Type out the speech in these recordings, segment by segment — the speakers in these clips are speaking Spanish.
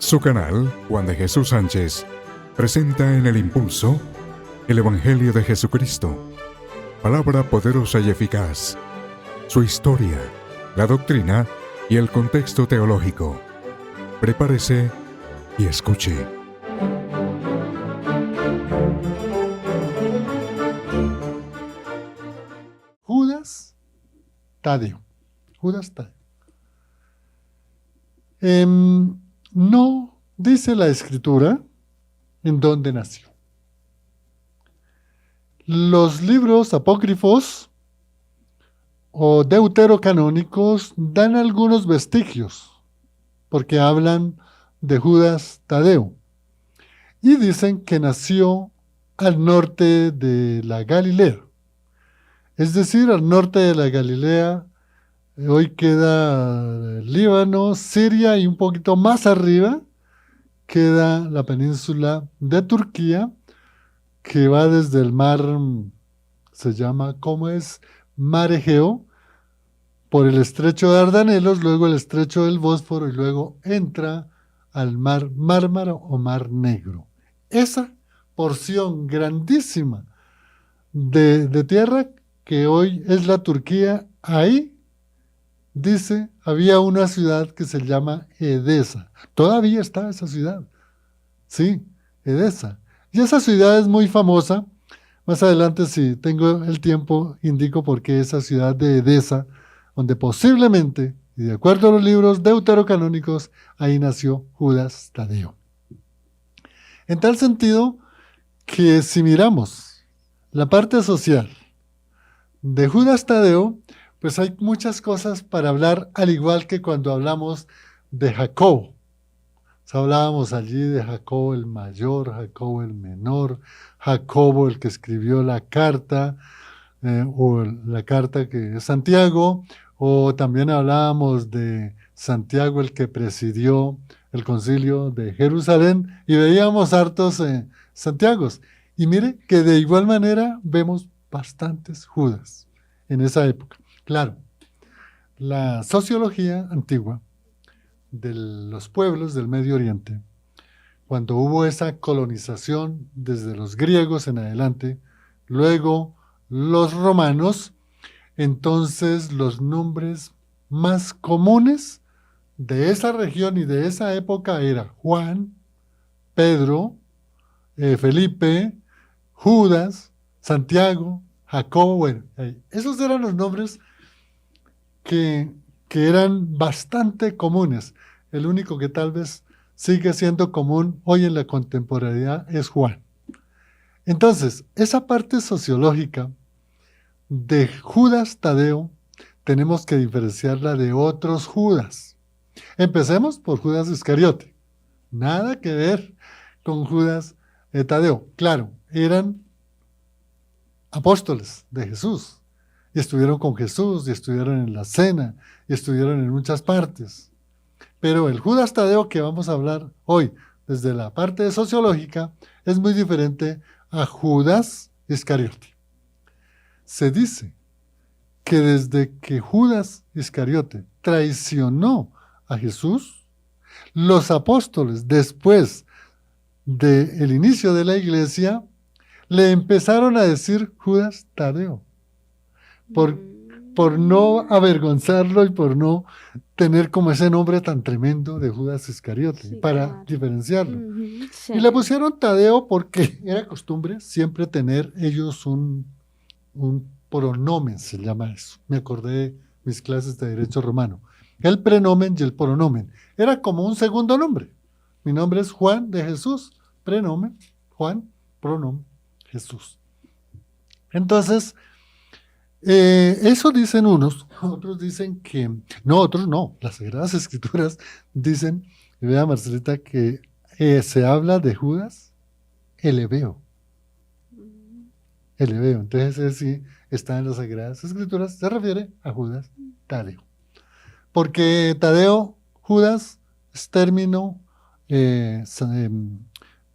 Su canal, Juan de Jesús Sánchez, presenta en El Impulso el Evangelio de Jesucristo, palabra poderosa y eficaz, su historia, la doctrina y el contexto teológico. Prepárese y escuche. Judas Tadeo. Judas Tadeo. No dice la Escritura en dónde nació. Los libros apócrifos o deuterocanónicos dan algunos vestigios, porque hablan de Judas Tadeo, y dicen que nació al norte de la Galilea, es decir, al norte de la Galilea. Hoy queda el Líbano, Siria, y un poquito más arriba queda la península de Turquía, que va desde el mar, se llama, ¿cómo es? Mar Egeo, por el estrecho de Dardanelos, luego el estrecho del Bósforo, y luego entra al mar Mármara o Mar Negro. Esa porción grandísima de tierra que hoy es la Turquía, ahí, dice, había una ciudad que se llama Edesa. Todavía está esa ciudad. Sí, Edesa. Y esa ciudad es muy famosa. Más adelante, si tengo el tiempo, indico por qué esa ciudad de Edesa, donde posiblemente, y de acuerdo a los libros deuterocanónicos, ahí nació Judas Tadeo. En tal sentido que si miramos la parte social de Judas Tadeo, pues hay muchas cosas para hablar, al igual que cuando hablamos de Jacobo. Hablábamos allí de Jacobo el mayor, Jacobo el menor, Jacobo el que escribió la carta, o la carta que es Santiago, o también hablábamos de Santiago el que presidió el concilio de Jerusalén, y veíamos hartos Santiagos. Y mire que de igual manera vemos bastantes Judas en esa época. Claro, la sociología antigua de los pueblos del Medio Oriente, cuando hubo esa colonización desde los griegos en adelante, luego los romanos, entonces los nombres más comunes de esa región y de esa época eran Juan, Pedro, Felipe, Judas, Santiago, Jacobo. Bueno, esos eran los nombres que eran bastante comunes. El único que tal vez sigue siendo común hoy en la contemporaneidad es Juan. Entonces, esa parte sociológica de Judas Tadeo tenemos que diferenciarla de otros Judas. Empecemos por Judas Iscariote. Nada que ver con Judas Tadeo. Claro, eran apóstoles de Jesús, y estuvieron con Jesús, y estuvieron en la cena, y estuvieron en muchas partes. Pero el Judas Tadeo que vamos a hablar hoy, desde la parte sociológica, es muy diferente a Judas Iscariote. Se dice que desde que Judas Iscariote traicionó a Jesús, los apóstoles, después del inicio de la iglesia, le empezaron a decir Judas Tadeo, por no avergonzarlo y por no tener como ese nombre tan tremendo de Judas Iscariote, sí, para claro, diferenciarlo. Sí. Y le pusieron Tadeo porque era costumbre siempre tener ellos un pronomen, se llama eso. Me acordé de mis clases de Derecho Romano. El prenomen y el pronomen. Era como un segundo nombre. Mi nombre es Juan de Jesús, prenomen, Juan, pronomen, Jesús. Entonces, eso dicen unos, otros dicen que, otros no, las Sagradas Escrituras dicen, y vea Marcelita, que se habla de Judas el Hebeo. El Hebeo, entonces ese sí está en las Sagradas Escrituras, se refiere a Judas Tadeo. Porque Tadeo, Judas, es término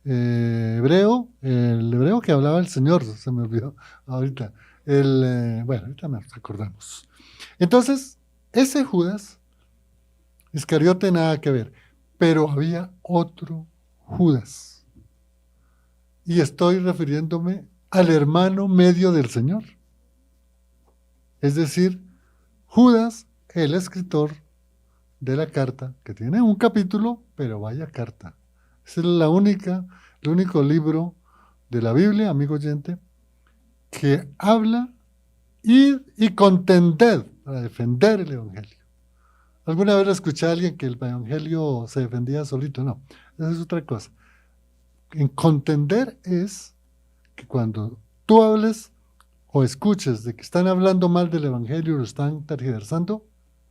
hebreo, el hebreo que hablaba el Señor, se me olvidó ahorita. Bueno, ahorita nos acordamos. Entonces, ese Judas Iscariote nada que ver. Pero había otro Judas. Y estoy refiriéndome al hermano medio del Señor. Es decir, Judas, el escritor de la carta, que tiene un capítulo, pero vaya carta. Es el único libro de la Biblia, amigo oyente, que habla y contender para defender el Evangelio. ¿Alguna vez escuché a alguien que el Evangelio se defendía solito? No, esa es otra cosa. En contender es que cuando tú hables o escuches de que están hablando mal del Evangelio y lo están tergiversando,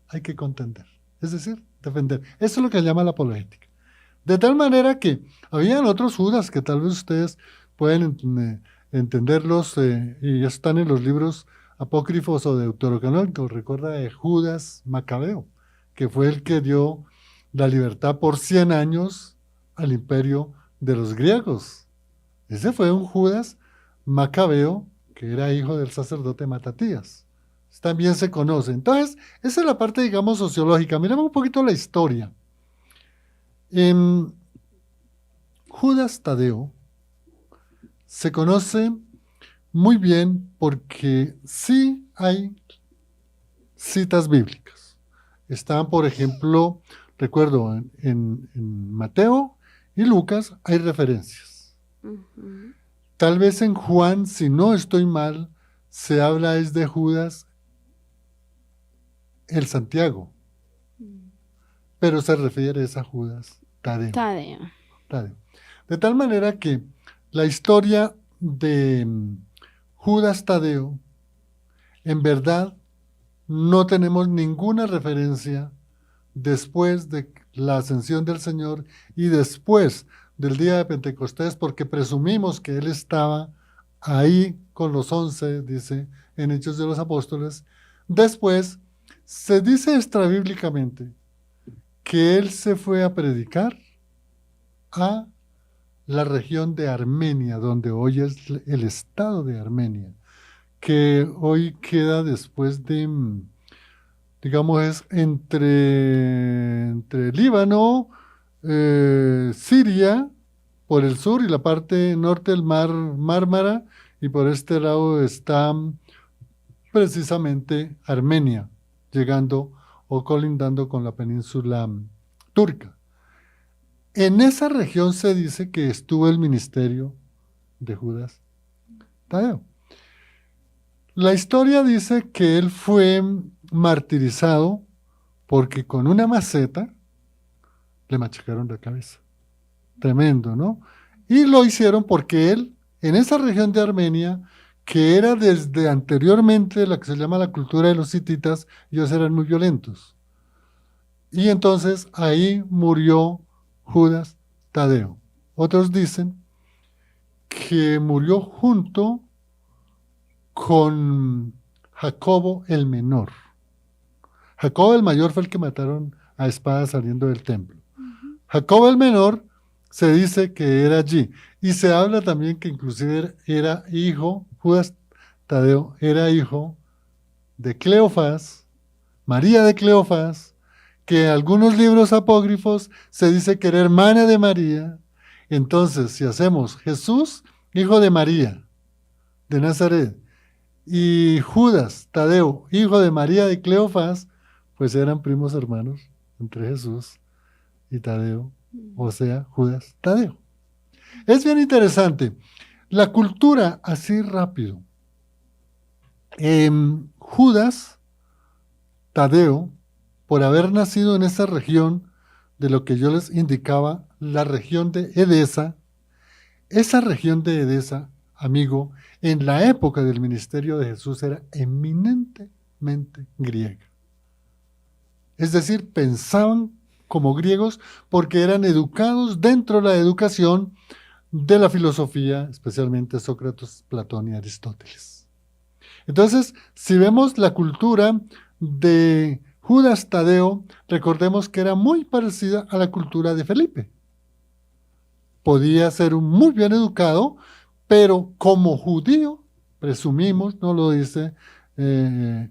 hay que contender. Es decir, defender. Eso es lo que se llama la apologética. De tal manera que habían otros Judas que tal vez ustedes pueden entenderlos y están en los libros apócrifos o deuterocanónicos. Recuerda de Judas Macabeo, que fue el que dio la libertad por 100 años al imperio de los griegos. Ese fue un Judas Macabeo, que era hijo del sacerdote Matatías. También se conoce. Entonces, esa es la parte, digamos, sociológica. Miremos un poquito la historia. Judas Tadeo se conoce muy bien porque sí hay citas bíblicas. Están, por ejemplo, recuerdo, en Mateo y Lucas hay referencias. Tal vez en Juan, si no estoy mal, se habla es de Judas el Santiago, pero se refiere es a Judas Tadeo. Tadeo. De tal manera que la historia de Judas Tadeo, en verdad, no tenemos ninguna referencia después de la ascensión del Señor y después del día de Pentecostés, porque presumimos que él estaba ahí con los 11, dice en Hechos de los Apóstoles. Después se dice extrabíblicamente que él se fue a predicar a la región de Armenia, donde hoy es el estado de Armenia, que hoy queda después de, digamos, es entre Líbano, Siria, por el sur y la parte norte del mar Mármara, y por este lado está precisamente Armenia, llegando o colindando con la península turca. En esa región se dice que estuvo el ministerio de Judas Tadeo. La historia dice que él fue martirizado porque con una maceta le machacaron la cabeza. Tremendo, ¿no? Y lo hicieron porque él, en esa región de Armenia, que era desde anteriormente la que se llama la cultura de los hititas, ellos eran muy violentos. Y entonces ahí murió Judas Tadeo. Otros dicen que murió junto con Jacobo el menor. Jacobo el mayor fue el que mataron a espada saliendo del templo. Jacobo el menor se dice que era allí. Y se habla también que inclusive era hijo, Judas Tadeo era hijo de Cleofás, María de Cleofás, que en algunos libros apócrifos se dice que era hermana de María. Entonces, si hacemos Jesús, hijo de María, de Nazaret, y Judas Tadeo, hijo de María de Cleofás, pues eran primos hermanos entre Jesús y Tadeo, o sea, Judas Tadeo. Es bien interesante. La cultura, así rápido. Judas Tadeo, por haber nacido en esa región de lo que yo les indicaba, la región de Edesa, esa región de Edesa, amigo, en la época del ministerio de Jesús era eminentemente griega. Es decir, pensaban como griegos porque eran educados dentro de la educación de la filosofía, especialmente Sócrates, Platón y Aristóteles. Entonces, si vemos la cultura de Judas Tadeo, recordemos que era muy parecida a la cultura de Felipe. Podía ser un muy bien educado, pero como judío, presumimos, no lo dice el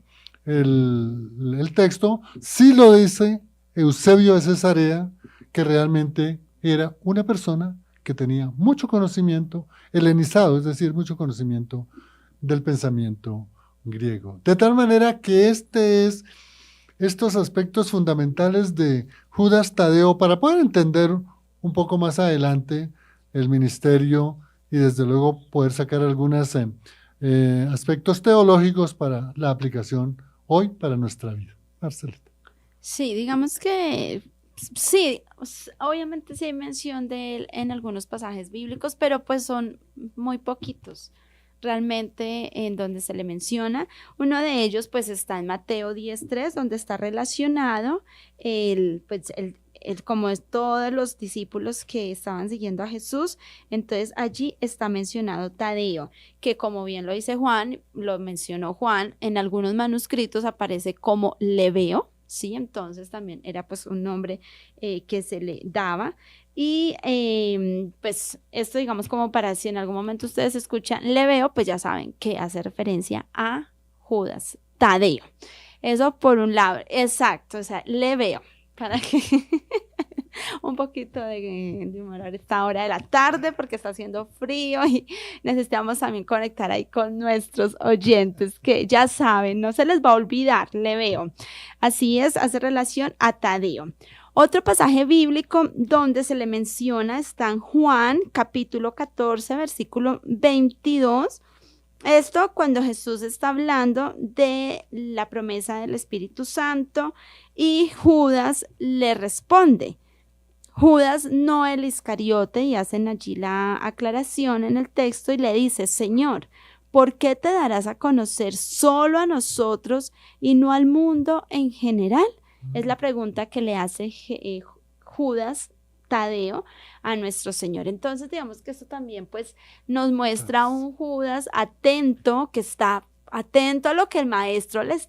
texto, sí lo dice Eusebio de Cesarea, que realmente era una persona que tenía mucho conocimiento helenizado, es decir, mucho conocimiento del pensamiento griego. De tal manera que estos aspectos fundamentales de Judas Tadeo, para poder entender un poco más adelante el ministerio y desde luego poder sacar algunos aspectos teológicos para la aplicación hoy para nuestra vida. Marcelita. Sí, digamos que sí, obviamente sí hay mención de él en algunos pasajes bíblicos, pero pues son muy poquitos realmente en donde se le menciona. Uno de ellos pues está en Mateo 10:3, donde está relacionado como es todos los discípulos que estaban siguiendo a Jesús. Entonces allí está mencionado Tadeo, que como bien lo dice Juan, lo mencionó Juan, en algunos manuscritos aparece como Lebeo. Sí, entonces también era pues un nombre que se le daba. Y pues esto digamos como para si en algún momento ustedes escuchan Lebeo, pues ya saben que hace referencia a Judas Tadeo. Eso por un lado, exacto, o sea, Lebeo, para que un poquito de humor a esta hora de la tarde porque está haciendo frío y necesitamos también conectar ahí con nuestros oyentes que ya saben, no se les va a olvidar, Lebeo. Así es, hace relación a Tadeo. Otro pasaje bíblico donde se le menciona está en Juan capítulo 14 versículo 22. Esto cuando Jesús está hablando de la promesa del Espíritu Santo y Judas le responde. Judas, no el Iscariote, y hacen allí la aclaración en el texto y le dice, Señor, ¿por qué te darás a conocer solo a nosotros y no al mundo en general? Es la pregunta que le hace Judas Tadeo a nuestro Señor. Entonces, digamos que esto también pues nos muestra a un Judas atento, que está atento a lo que el maestro les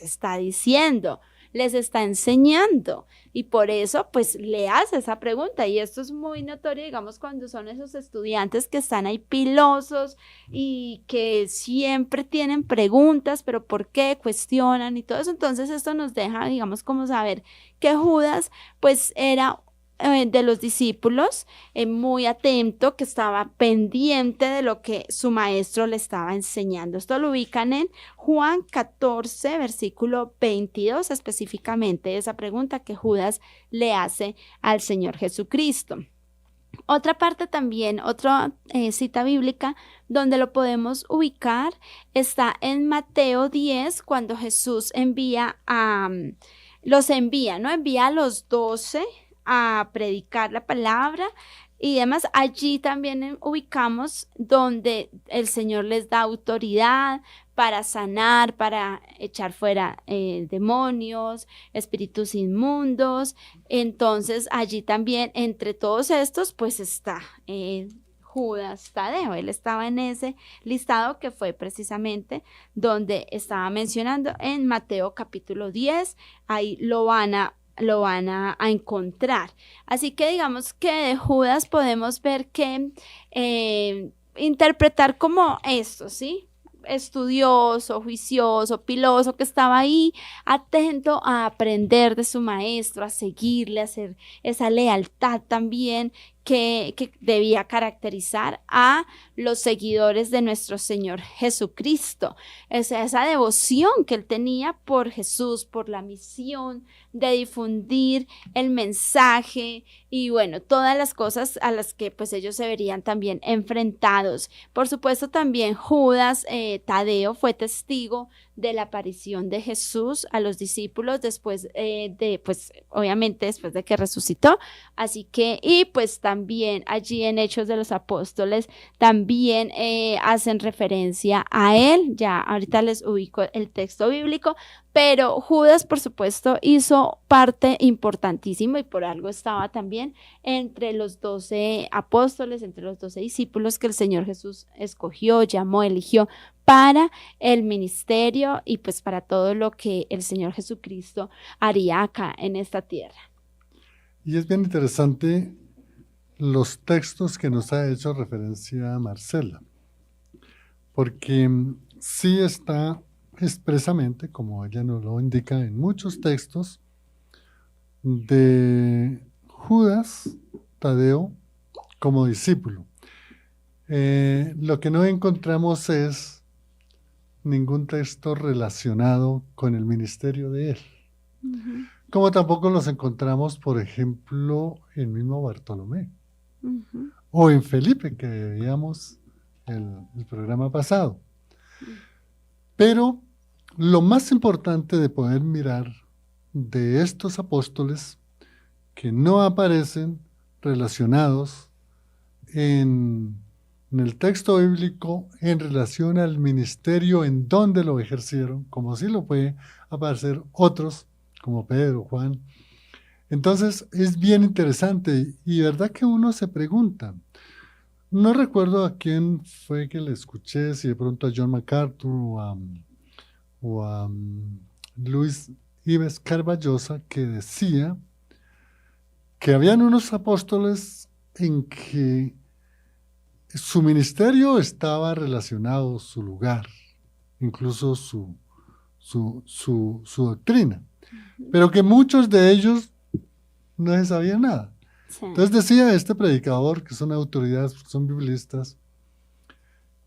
está diciendo, les está enseñando, y por eso pues le hace esa pregunta. Y esto es muy notorio, digamos, cuando son esos estudiantes que están ahí pilosos y que siempre tienen preguntas, pero ¿por qué? Cuestionan y todo eso. Entonces esto nos deja, digamos, como saber que Judas pues era de los discípulos, muy atento, que estaba pendiente de lo que su maestro le estaba enseñando. Esto lo ubican en Juan 14, versículo 22, específicamente esa pregunta que Judas le hace al Señor Jesucristo. Otra parte también, otra cita bíblica donde lo podemos ubicar está en Mateo 10, cuando Jesús los envía, ¿no? Envía a los 12 a predicar la palabra y demás. Allí también ubicamos donde el Señor les da autoridad para sanar, para echar fuera demonios, espíritus inmundos. Entonces allí también entre todos estos pues está Judas Tadeo. Él estaba en ese listado que fue precisamente donde estaba mencionando en Mateo capítulo 10. Ahí lo van a encontrar. Así que digamos que de Judas podemos ver que interpretar como esto, ¿sí? Estudioso, juicioso, piloso, que estaba ahí atento a aprender de su maestro, a seguirle, a hacer esa lealtad también que debía caracterizar a los seguidores de nuestro Señor Jesucristo. Esa devoción que él tenía por Jesús, por la misión de difundir el mensaje y bueno, todas las cosas a las que pues ellos se verían también enfrentados. Por supuesto también Judas Tadeo fue testigo de la aparición de Jesús a los discípulos después pues obviamente después de que resucitó. Así que, y pues también allí en Hechos de los Apóstoles también hacen referencia a él. Ya ahorita les ubico el texto bíblico, pero Judas, por supuesto, hizo parte importantísima y por algo estaba también entre los 12 apóstoles, entre los 12 discípulos que el Señor Jesús escogió, llamó, eligió para el ministerio y pues para todo lo que el Señor Jesucristo haría acá en esta tierra. Y es bien interesante los textos que nos ha hecho referencia Marcela, porque sí está expresamente, como ella nos lo indica en muchos textos, de Judas Tadeo como discípulo. Lo que no encontramos es ningún texto relacionado con el ministerio de él. Ujú, Como tampoco los encontramos, por ejemplo, en mismo Bartolomé ujú, o en Felipe, que veíamos el programa pasado. Pero lo más importante de poder mirar de estos apóstoles que no aparecen relacionados en el texto bíblico en relación al ministerio en donde lo ejercieron, como sí lo puede aparecer otros, como Pedro, Juan. Entonces es bien interesante y verdad que uno se pregunta. No recuerdo a quién fue que le escuché, si de pronto a John MacArthur o a Luis Ives Carballosa, que decía que habían unos apóstoles en que su ministerio estaba relacionado, su lugar, incluso su doctrina, pero que muchos de ellos no se sabían nada. sí, Entonces decía este predicador, que son autoridades, son biblistas,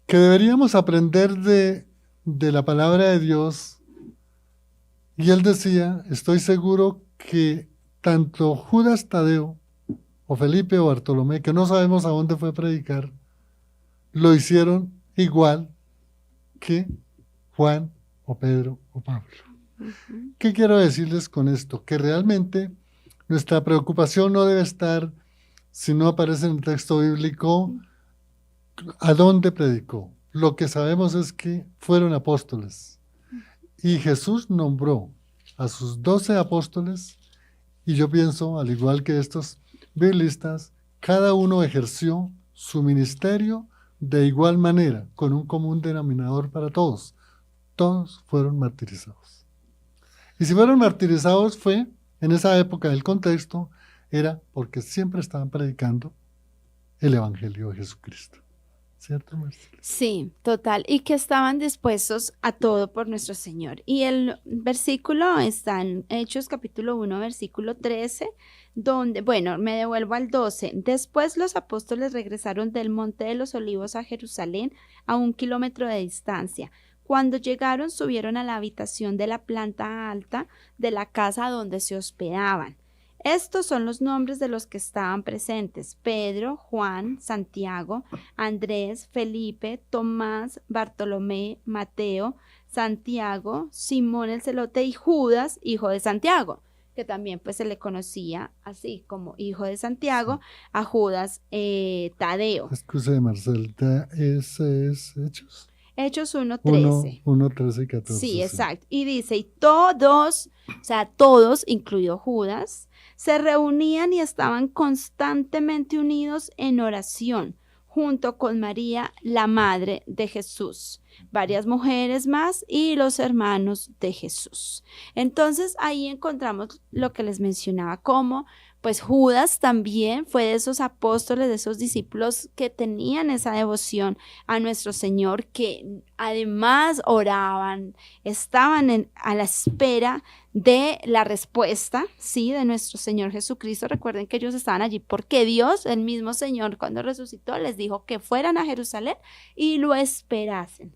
que deberíamos aprender de la palabra de Dios, y él decía, estoy seguro que tanto Judas Tadeo, o Felipe o Bartolomé, que no sabemos a dónde fue a predicar, lo hicieron igual que Juan o Pedro o Pablo. ujú, ¿Qué quiero decirles con esto? Que realmente nuestra preocupación no debe estar, si no aparece en el texto bíblico, a dónde predicó. Lo que sabemos es que fueron apóstoles. Y Jesús nombró a sus 12 apóstoles, y yo pienso, al igual que estos biblistas, cada uno ejerció su ministerio de igual manera, con un común denominador para todos. Todos fueron martirizados. Y si fueron martirizados fue, en esa época del contexto, era porque siempre estaban predicando el Evangelio de Jesucristo. ¿Cierto, Marcela? sí, total. Y que estaban dispuestos a todo por nuestro Señor. Y el versículo está en Hechos capítulo 1, versículo 13, donde, bueno, me devuelvo al 12. Después los apóstoles regresaron del Monte de los Olivos a Jerusalén a 1 kilómetro de distancia. Cuando llegaron, subieron a la habitación de la planta alta de la casa donde se hospedaban. Estos son los nombres de los que estaban presentes: Pedro, Juan, Santiago, Andrés, Felipe, Tomás, Bartolomé, Mateo, Santiago, Simón el Celote y Judas, hijo de Santiago, que también pues se le conocía así como hijo de Santiago, a Judas Tadeo. Excuse, Marcelita, ese es Hechos. Hechos 1, 1, 13. 1, 13 y 14. Sí, exacto. Y dice, y todos, o sea, todos, incluido Judas, se reunían y estaban constantemente unidos en oración, junto con María, la madre de Jesús, varias mujeres más y los hermanos de Jesús. Entonces ahí encontramos lo que les mencionaba, como pues Judas también fue de esos apóstoles, de esos discípulos que tenían esa devoción a nuestro Señor, que además oraban, estaban a la espera de la respuesta, ¿sí?, de nuestro Señor Jesucristo. Recuerden que ellos estaban allí porque Dios, el mismo Señor, cuando resucitó, les dijo que fueran a Jerusalén y lo esperasen,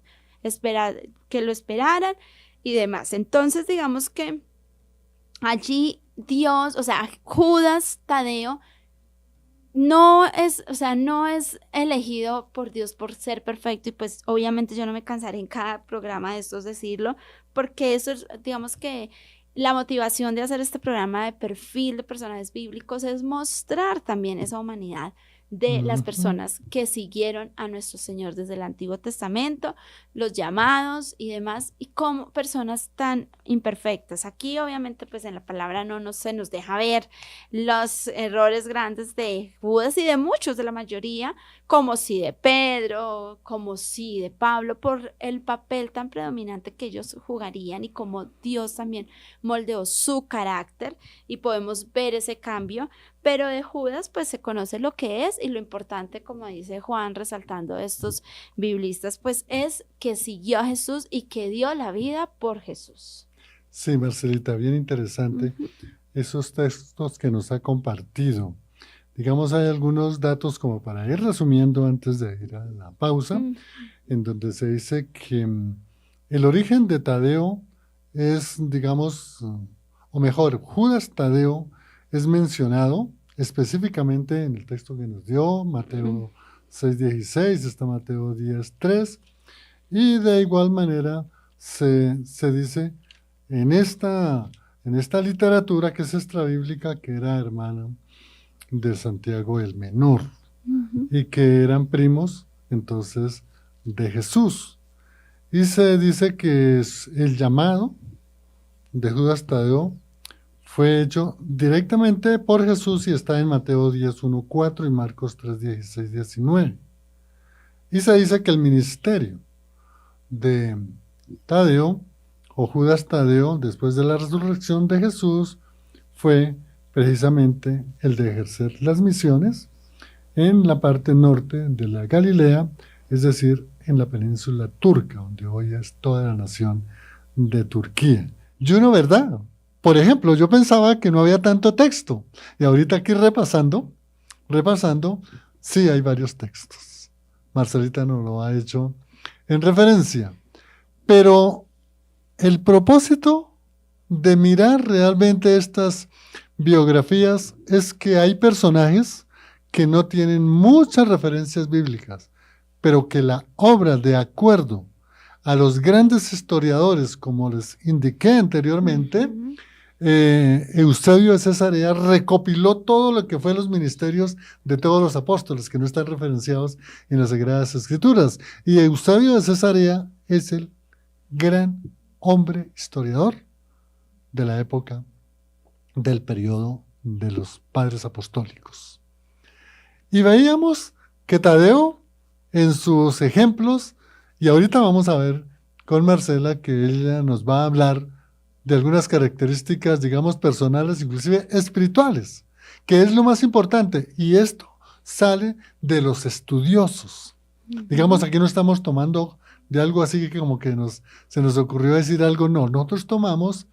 que lo esperaran y demás. Entonces, digamos que allí Dios, o sea, Judas Tadeo no es, o sea, no es elegido por Dios por ser perfecto, y pues obviamente yo no me cansaré en cada programa de estos decirlo, porque eso es, digamos que la motivación de hacer este programa de perfil de personajes bíblicos es mostrar también esa humanidad de las personas que siguieron a nuestro Señor desde el Antiguo Testamento, los llamados y demás, y como personas tan imperfectas. Aquí obviamente pues en la palabra no se nos deja ver los errores grandes de Judas y de muchos, de la mayoría, como si de Pedro, como si de Pablo, por el papel tan predominante que ellos jugarían y como Dios también moldeó su carácter y podemos ver ese cambio. Pero de Judas pues se conoce lo que es, y lo importante, como dice Juan, resaltando estos biblistas, pues es que siguió a Jesús y que dio la vida por Jesús. Sí, Marcelita, bien interesante. esos textos que nos ha compartido. Digamos, hay algunos datos como para ir resumiendo antes de ir a la pausa, en donde se dice que el origen de Tadeo es, digamos, o mejor, Judas Tadeo es mencionado específicamente en el texto que nos dio, Mateo 6:16, está Mateo 10:3, y de igual manera se dice en esta literatura que es extrabíblica que era hermana de Santiago el Menor y que eran primos entonces de Jesús. Y se dice que el llamado de Judas Tadeo fue hecho directamente por Jesús y está en Mateo 10:1-4 y Marcos 3:16-19. Y se dice que el ministerio de Tadeo o Judas Tadeo después de la resurrección de Jesús fue precisamente el de ejercer las misiones en la parte norte de la Galilea, es decir, en la península turca, donde hoy es toda la nación de Turquía. Y uno, ¿verdad? Por ejemplo, yo pensaba que no había tanto texto, y ahorita aquí repasando, sí hay varios textos. Marcelita nos lo ha hecho en referencia, pero el propósito de mirar realmente estas biografías es que hay personajes que no tienen muchas referencias bíblicas, pero que la obra, de acuerdo a los grandes historiadores, como les indiqué anteriormente, Eusebio de Cesarea recopiló todo lo que fue los ministerios de todos los apóstoles que no están referenciados en las Sagradas Escrituras. Y Eusebio de Cesarea es el gran hombre historiador de la época del periodo de los padres apostólicos. Y veíamos que Tadeo, en sus ejemplos, y ahorita vamos a ver con Marcela que ella nos va a hablar de algunas características, digamos, personales, inclusive espirituales, que es lo más importante, y esto sale de los estudiosos. Digamos, aquí no estamos tomando de algo así que como que se nos ocurrió decir algo, no, nosotros tomamos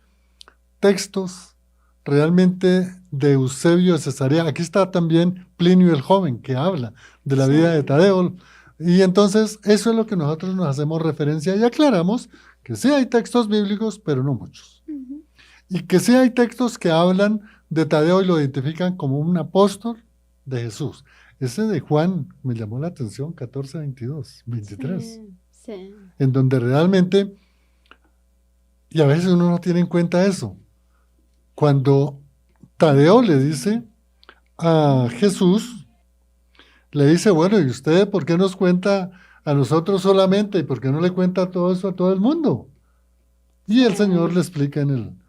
textos realmente de Eusebio de Cesarea. Aquí está también Plinio el Joven, que habla de la vida de Tadeo, y entonces eso es lo que nosotros nos hacemos referencia y aclaramos que sí hay textos bíblicos, pero no muchos. Y que sí hay textos que hablan de Tadeo y lo identifican como un apóstol de Jesús. Ese de Juan me llamó la atención, 14:22-23, sí. En donde realmente, y a veces uno no tiene en cuenta eso, cuando Tadeo le dice a Jesús, le dice, bueno, ¿y usted por qué nos cuenta a nosotros solamente y por qué no le cuenta todo eso a todo el mundo? Y el Señor le explica en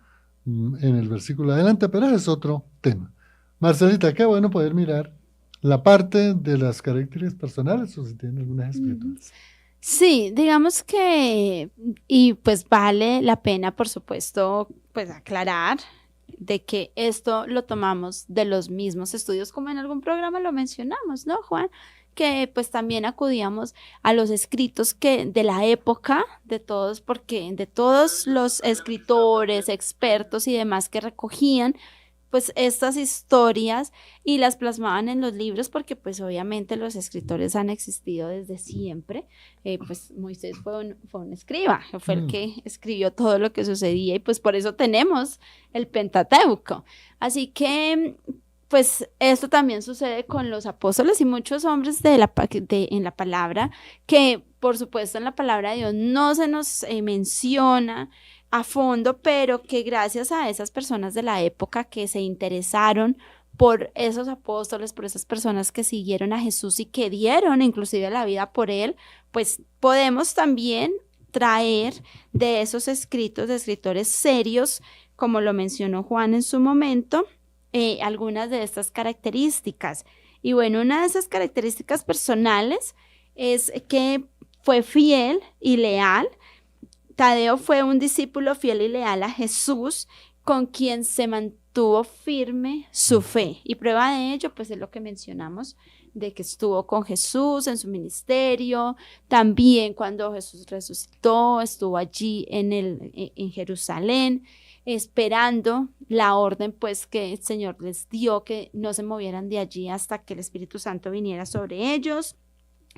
el versículo adelante, pero ese es otro tema. Marcelita, qué bueno poder mirar la parte de las características personales o si tiene algunas escrituras. Sí, digamos que, y pues vale la pena, por supuesto, pues aclarar de que esto lo tomamos de los mismos estudios, como en algún programa lo mencionamos, ¿no, Juan? Que pues también acudíamos a los escritos que de la época de todos, porque de todos los escritores, expertos y demás que recogían pues estas historias y las plasmaban en los libros porque pues obviamente los escritores han existido desde siempre. Pues Moisés fue un escriba, fue el que escribió todo lo que sucedía y pues por eso tenemos el Pentateuco. Así que pues esto también sucede con los apóstoles y muchos hombres en la palabra, que por supuesto en la palabra de Dios no se nos menciona a fondo, pero que gracias a esas personas de la época que se interesaron por esos apóstoles, por esas personas que siguieron a Jesús y que dieron inclusive la vida por él, pues podemos también traer de esos escritos de escritores serios, como lo mencionó Juan en su momento, algunas de estas características. Y bueno, una de esas características personales es que fue fiel y leal. Tadeo fue un discípulo fiel y leal a Jesús, con quien se mantuvo firme su fe. Y prueba de ello, pues es lo que mencionamos, de que estuvo con Jesús en su ministerio, también cuando Jesús resucitó, estuvo allí en Jerusalén. esperando la orden pues que el Señor les dio, que no se movieran de allí hasta que el Espíritu Santo viniera sobre ellos.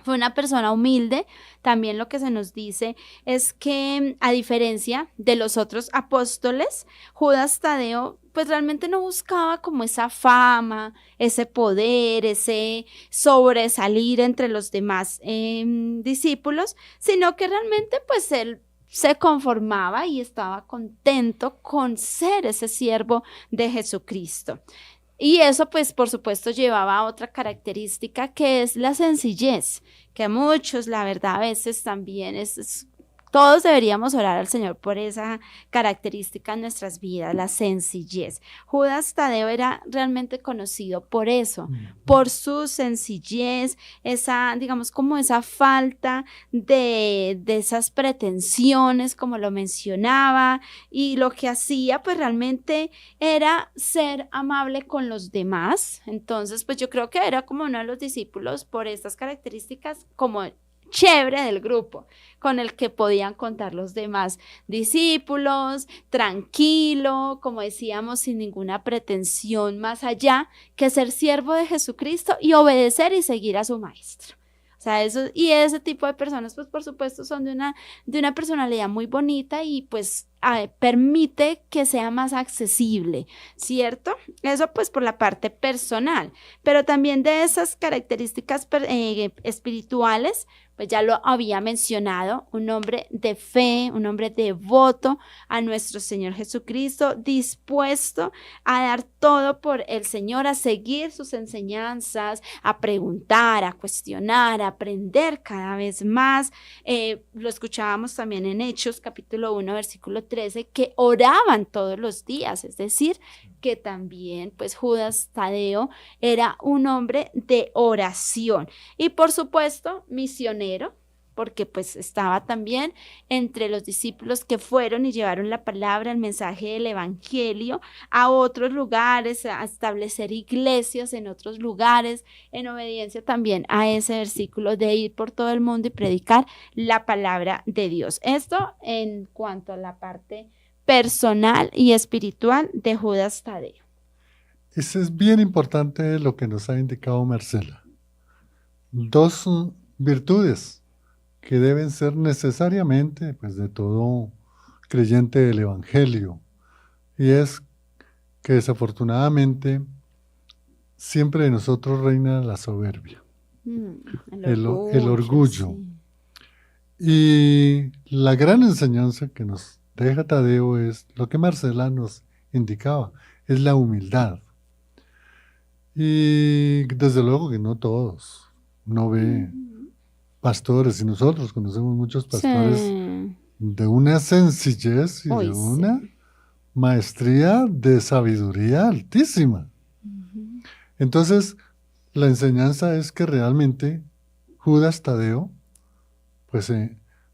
Fue una persona humilde. También lo que se nos dice es que, a diferencia de los otros apóstoles, Judas Tadeo pues realmente no buscaba como esa fama, ese poder, ese sobresalir entre los demás discípulos, sino que realmente pues él se conformaba y estaba contento con ser ese siervo de Jesucristo. Y eso, pues, por supuesto, llevaba a otra característica, que es la sencillez, que a muchos, la verdad, a veces también todos deberíamos orar al Señor por esa característica en nuestras vidas, la sencillez. Judas Tadeo era realmente conocido por eso, por su sencillez, esa, digamos, como esa falta de esas pretensiones, como lo mencionaba, y lo que hacía, pues realmente era ser amable con los demás. Entonces, pues yo creo que era como uno de los discípulos por estas características, como chévere del grupo, con el que podían contar los demás discípulos, tranquilo, como decíamos, sin ninguna pretensión más allá que ser siervo de Jesucristo y obedecer y seguir a su maestro. O sea, eso, y ese tipo de personas, pues por supuesto, son de una personalidad muy bonita y pues permite que sea más accesible, ¿cierto? Eso pues por la parte personal, pero también de esas características espirituales, pues ya lo había mencionado, un hombre de fe, un hombre devoto a nuestro Señor Jesucristo, dispuesto a dar todo por el Señor, a seguir sus enseñanzas, a preguntar, a cuestionar, a aprender cada vez más. Lo escuchábamos también en Hechos, capítulo 1, versículo 13, que oraban todos los días, es decir, que también pues Judas Tadeo era un hombre de oración y por supuesto misionero, porque pues estaba también entre los discípulos que fueron y llevaron la palabra, el mensaje del evangelio a otros lugares, a establecer iglesias en otros lugares, en obediencia también a ese versículo de ir por todo el mundo y predicar la palabra de Dios. Esto en cuanto a la parte personal y espiritual de Judas Tadeo. Eso es bien importante lo que nos ha indicado Marcela. Dos virtudes que deben ser necesariamente pues, de todo creyente del Evangelio. Y es que desafortunadamente siempre de nosotros reina la soberbia, el orgullo. Sí. Y la gran enseñanza que nos deja Tadeo es lo que Marcela nos indicaba, es la humildad. Y desde luego que no todos, uno ve pastores, y nosotros conocemos muchos pastores de una sencillez y de una maestría de sabiduría altísima. Entonces, la enseñanza es que realmente Judas Tadeo, pues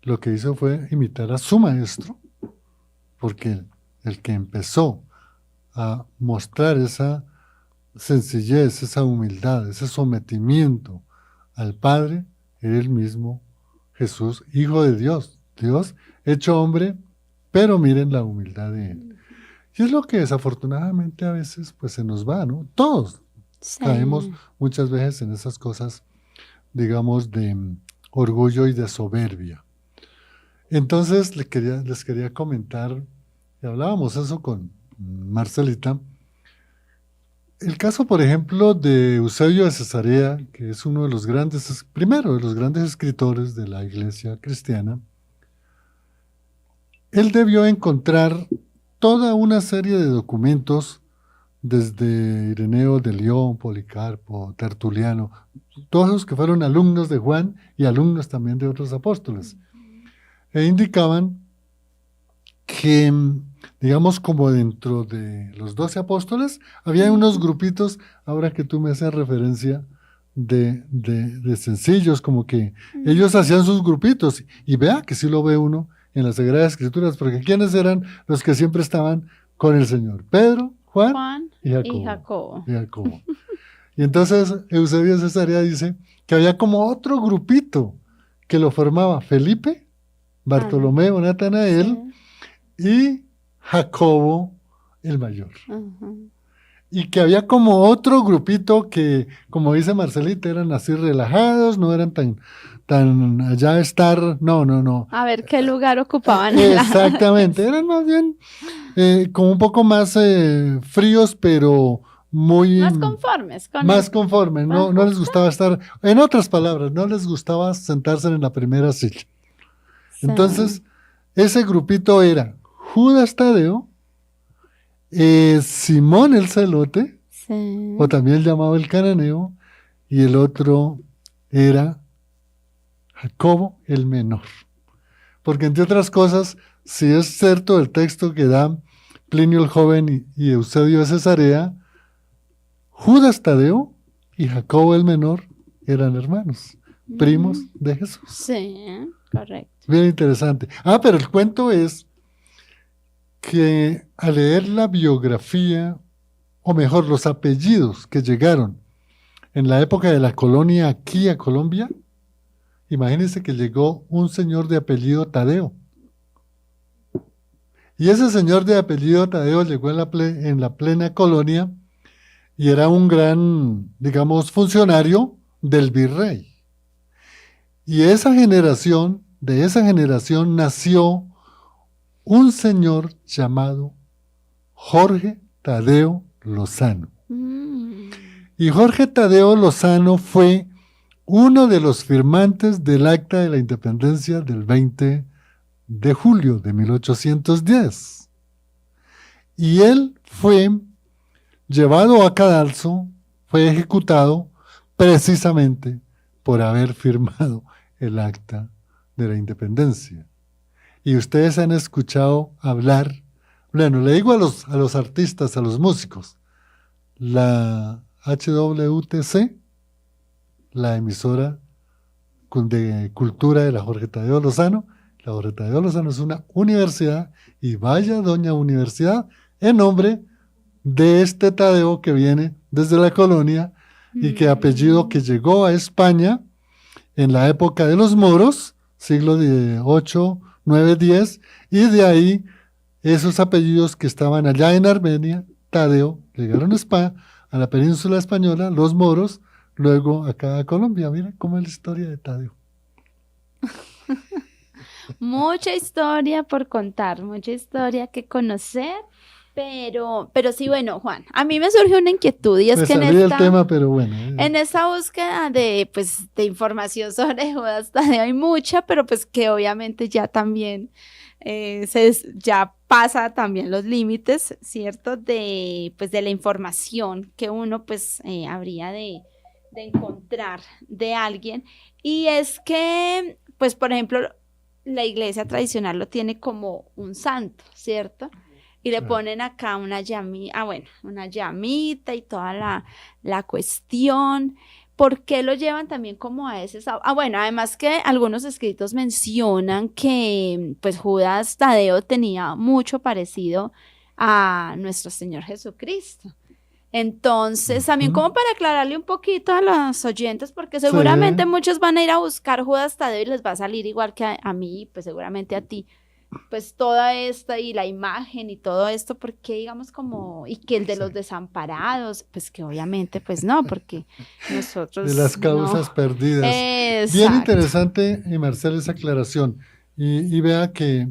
lo que hizo fue imitar a su maestro, porque el que empezó a mostrar esa sencillez, esa humildad, ese sometimiento al Padre, era el mismo Jesús, Hijo de Dios, Dios hecho hombre, pero miren la humildad de él. Y es lo que desafortunadamente a veces pues se nos va, ¿no? Todos caemos muchas veces en esas cosas, digamos, de orgullo y de soberbia. Entonces les quería comentar, y hablábamos eso con Marcelita, el caso, por ejemplo, de Eusebio de Cesarea, que es uno de los grandes, primero de los grandes escritores de la iglesia cristiana. Él debió encontrar toda una serie de documentos, desde Ireneo de León, Policarpo, Tertuliano, todos los que fueron alumnos de Juan y alumnos también de otros apóstoles. E indicaban que, digamos, como dentro de los 12 apóstoles, había unos grupitos, ahora que tú me haces referencia, de sencillos, como que ellos hacían sus grupitos, y vea que sí lo ve uno en las Sagradas Escrituras, porque ¿quiénes eran los que siempre estaban con el Señor? Pedro, Juan y Jacobo. Y entonces Eusebio de Cesarea dice que había como otro grupito que lo formaba Felipe, Bartolomeo, Natanael y Jacobo el mayor. Ujú. Y que había como otro grupito que, como dice Marcelita, eran así relajados, no eran tan allá de estar, no. A ver qué lugar ocupaban en la... Exactamente, eran más bien como un poco más fríos, pero muy Más conformes con más el... conformes, no Ajá. les gustaba estar, en otras palabras, no les gustaba sentarse en la primera silla. Sí, Entonces, ese grupito era Judas Tadeo, Simón el Celote, o sí. también llamado el Cananeo, y el otro era Jacobo el Menor. Porque entre otras cosas, si es cierto el texto que dan Plinio el Joven y Eusebio de Cesarea, Judas Tadeo y Jacobo el Menor eran hermanos, primos Mm, de Jesús. sí, correcto. Bien interesante. Pero el cuento es que al leer la biografía, o mejor, los apellidos que llegaron en la época de la colonia aquí a Colombia, imagínense que llegó un señor de apellido Tadeo. Y ese señor de apellido Tadeo llegó en la plena colonia y era un gran, digamos, funcionario del virrey. Y de esa generación nació un señor llamado Jorge Tadeo Lozano. Mm, Y Jorge Tadeo Lozano fue uno de los firmantes del Acta de la Independencia del 20 de julio de 1810. Y él fue llevado a cadalso, fue ejecutado precisamente por haber firmado el Acta de la Independencia. Y ustedes han escuchado hablar, bueno, le digo a los artistas, a los músicos, la HWTC, la emisora de cultura de la Jorge Tadeo Lozano. La Jorge Tadeo Lozano es una universidad, y vaya doña universidad, en nombre de este Tadeo que viene desde la colonia y que apellido que llegó a España en la época de los moros, siglo de 8, 9, 10, y de ahí esos apellidos que estaban allá en Armenia, Tadeo, llegaron a España, a la península española, los moros, luego acá a Colombia. Miren cómo es la historia de Tadeo. mucha historia por contar, mucha historia que conocer, pero sí, bueno, Juan, a mí me surgió una inquietud y es Me que salí del tema, pero bueno. en esta búsqueda de, pues, de información sobre Judas Tadeo hay mucha, pero pues que obviamente ya también ya pasa también los límites, ¿cierto? Pues, de la información que uno pues habría de encontrar de alguien. Y es que, pues, por ejemplo, la iglesia tradicional lo tiene como un santo, ¿cierto? Y le Claro. ponen acá una llamita, una llamita y toda la cuestión. ¿Por qué lo llevan también como a ese sábado? Bueno, además que algunos escritos mencionan que pues Judas Tadeo tenía mucho parecido a nuestro Señor Jesucristo. Entonces, también como para aclararle un poquito a los oyentes, porque seguramente Sí. muchos van a ir a buscar Judas Tadeo y les va a salir igual que a mí, pues seguramente a ti, pues toda esta y la imagen y todo esto, porque digamos como, y que el de los desamparados, pues que obviamente pues no, porque nosotros De las causas no. perdidas. Bien Exacto. interesante, Marcela, esa aclaración. Y vea que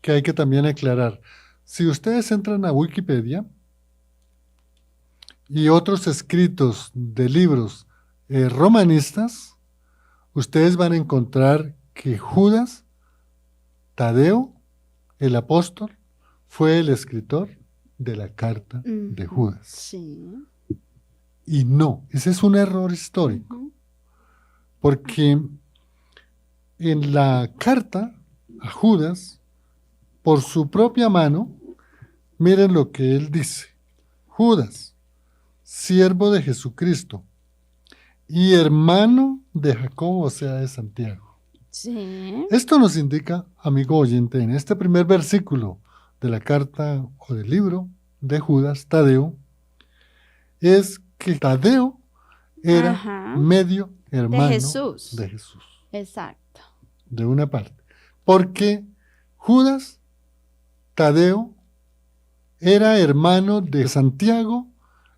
hay que también aclarar. Si ustedes entran a Wikipedia y otros escritos de libros romanistas, ustedes van a encontrar que Judas Tadeo, el apóstol, fue el escritor de la carta de Judas. Sí. Y no, ese es un error histórico, porque en la carta a Judas, por su propia mano, miren lo que él dice. Judas, siervo de Jesucristo y hermano de Jacobo, o sea, de Santiago. Sí. Esto nos indica, amigo oyente, en este primer versículo de la carta o del libro de Judas, Tadeo, es que Tadeo era Ajá. medio hermano Jesús. de Jesús. Exacto. De una parte. Porque Judas Tadeo era hermano de Santiago,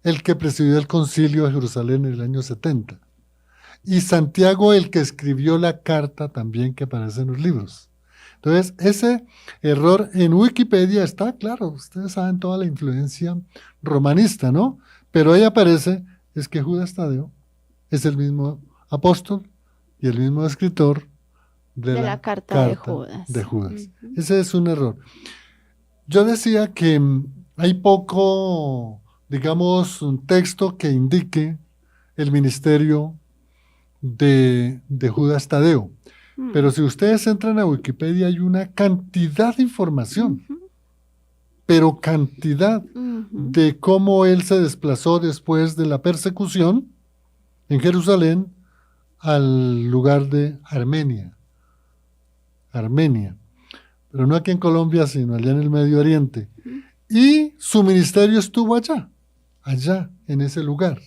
el que presidió el concilio de Jerusalén en el año 70. Y Santiago, el que escribió la carta también que aparece en los libros. Entonces, ese error en Wikipedia está claro. Ustedes saben toda la influencia romanista, ¿no? Pero ahí aparece, es que Judas Tadeo es el mismo apóstol y el mismo escritor de la carta de Judas. Ese es un error. Yo decía que hay poco, digamos, un texto que indique el ministerio de Judas Tadeo. Pero si ustedes entran a Wikipedia hay una cantidad de información, pero cantidad de cómo él se desplazó después de la persecución en Jerusalén al lugar de Armenia, pero no aquí en Colombia, sino allá en el Medio Oriente. Y su ministerio estuvo allá, en ese lugar.